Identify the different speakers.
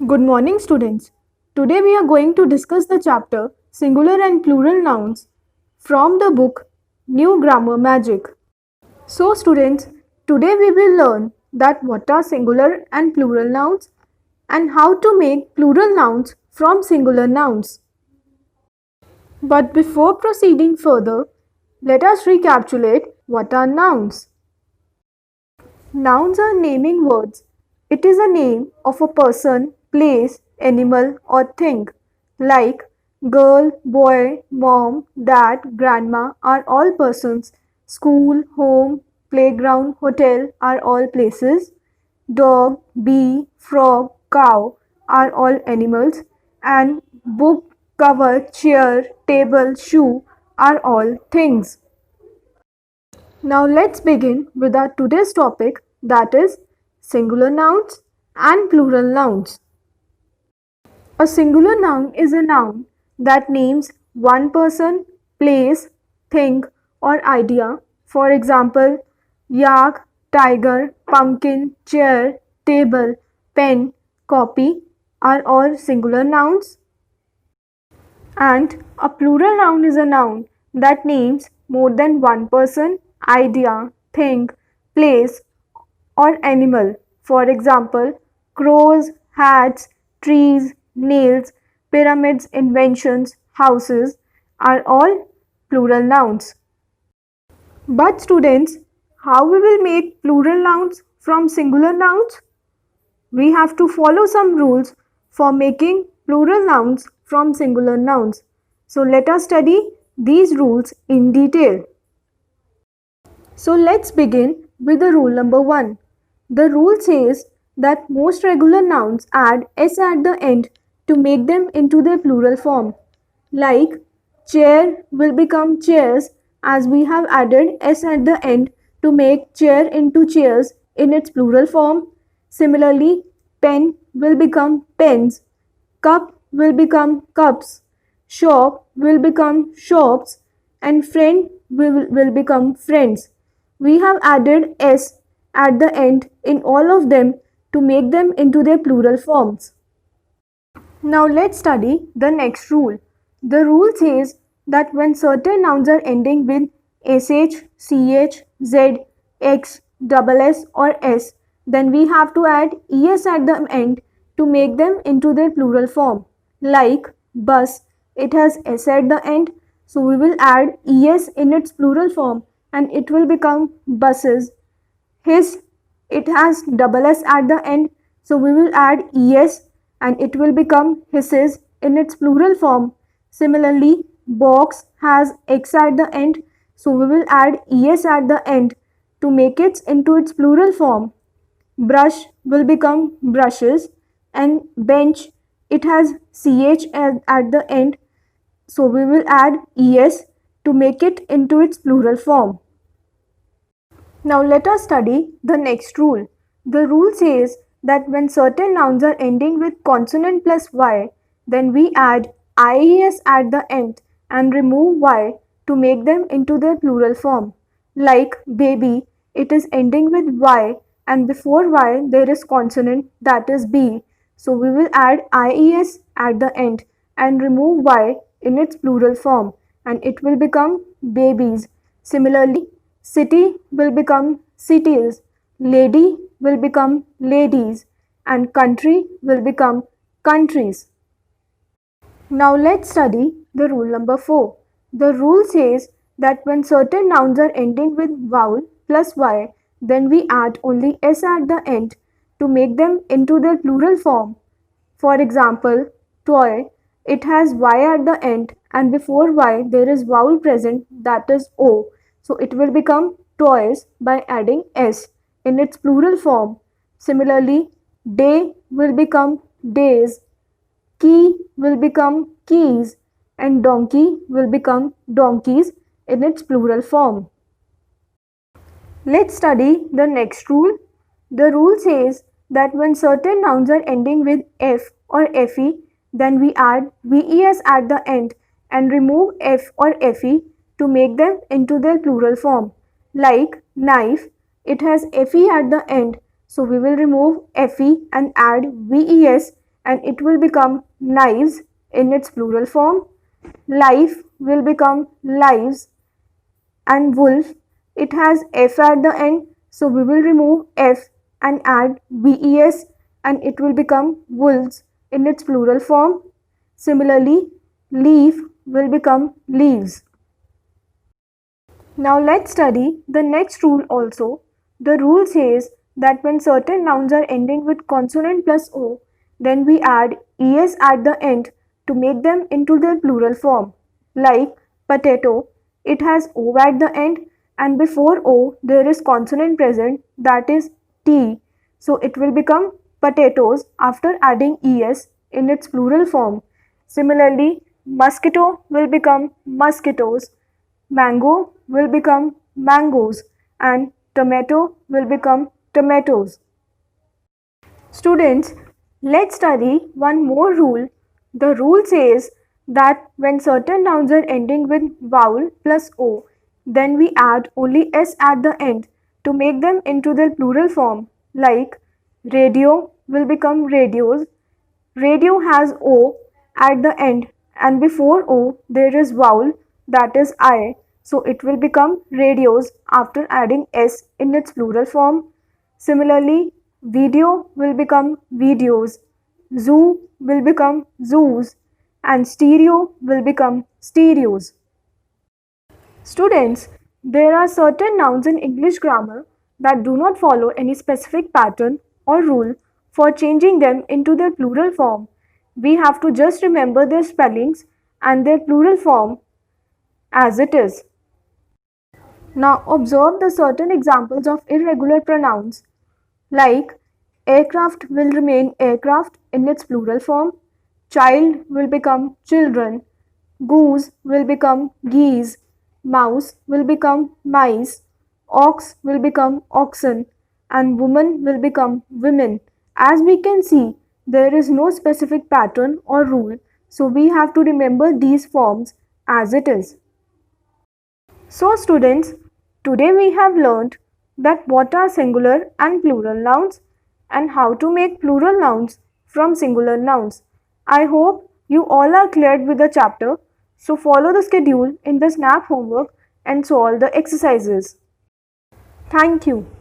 Speaker 1: Good morning, students. Today we are going to discuss the chapter Singular and Plural Nouns from the book New Grammar Magic. So, students, today we will learn that what are singular and plural nouns and how to make plural nouns from singular nouns. But before proceeding further, let us recapitulate what are nouns. Nouns are naming words. It is a name of a person, place, animal, or thing. Like girl, boy, mom, dad, grandma are all persons. School, home, playground, hotel are all places. Dog, bee, frog, cow are all animals. And book, cover, chair, table, shoe are all things. Now let's begin with our today's topic, that is singular nouns and plural nouns. A singular noun is a noun that names one person, place, thing or idea. For example, yak, tiger, pumpkin, chair, table, pen, copy are all singular nouns. And a plural noun is a noun that names more than one person, idea, thing, place, or animal. For example, crows, hats, trees, nails, pyramids, inventions, houses are all plural nouns. But students, how we will make plural nouns from singular nouns? We have to follow some rules for making plural nouns from singular nouns. So let us study these rules in detail. So let's begin with the rule number 1. The rule says that most regular nouns add s at the end to make them into their plural form. Like chair will become chairs as we have added s at the end to make chair into chairs in its plural form. Similarly, pen will become pens, cup will become cups, shop will become shops, and friend will become friends. We have added s at the end in all of them to make them into their plural forms. Now let's study the next rule. The rule says that when certain nouns are ending with sh, ch, z, x, double s or s, then we have to add es at the end to make them into their plural form. Like bus, it has s at the end, so we will add es in its plural form and it will become buses. His, it has double s at the end, so we will add es and it will become hisses in its plural form. Similarly, box has x at the end, so we will add es at the end to make it into its plural form. Brush will become brushes, and bench, it has ch at the end, so we will add es to make it into its plural form. Now let us study the next rule. The rule says that when certain nouns are ending with consonant plus y, then we add ies at the end and remove y to make them into their plural form. Like baby, it is ending with y and before y there is consonant, that is b. So we will add ies at the end and remove y in its plural form and it will become babies. Similarly, city will become cities, lady will become ladies, and country will become countries. Now let's study the rule number 4. The rule says that when certain nouns are ending with vowel plus y, then we add only s at the end to make them into their plural form. For example, toy, it has y at the end and before y there is vowel present, that is o. So it will become toys by adding s in its plural form. Similarly, day will become days, key will become keys, and donkey will become donkeys in its plural form. Let's study the next rule. The rule says that when certain nouns are ending with f or fe, then we add ves at the end and remove f or fe to make them into their plural form. Like knife, it has fe at the end, so we will remove fe and add ves and it will become knives in its plural form. Life will become lives, and wolf, it has F at the end, so we will remove F and add VES, and it will become wolves in its plural form. Similarly, leaf will become leaves. Now let's study the next rule also. The rule says that when certain nouns are ending with consonant plus O, then we add es at the end to make them into their plural form. Like potato, it has O at the end, and before O there is consonant present, that is T. So it will become potatoes after adding es in its plural form. Similarly, mosquito will become mosquitoes, mango will become mangoes, and tomato will become tomatoes. Students, let's study one more rule. The rule says that when certain nouns are ending with vowel plus O, then we add only S at the end to make them into their plural form. Like radio will become radios. Radio has O at the end, and before O there is vowel, that is I, so it will become radios after adding S in its plural form. Similarly, video will become videos, zoo will become zoos, and stereo will become stereos. Students, there are certain nouns in English grammar that do not follow any specific pattern or rule for changing them into their plural form. We have to just remember their spellings and their plural form as it is. Now observe the certain examples of irregular pronouns like aircraft will remain aircraft in its plural form, child will become children, goose will become geese, mouse will become mice, ox will become oxen, and woman will become women. As we can see, there is no specific pattern or rule, so we have to remember these forms as it is. So students, today we have learned that what are singular and plural nouns and how to make plural nouns from singular nouns. I hope you all are cleared with the chapter. So follow the schedule in the SNAP homework and solve the exercises. Thank you.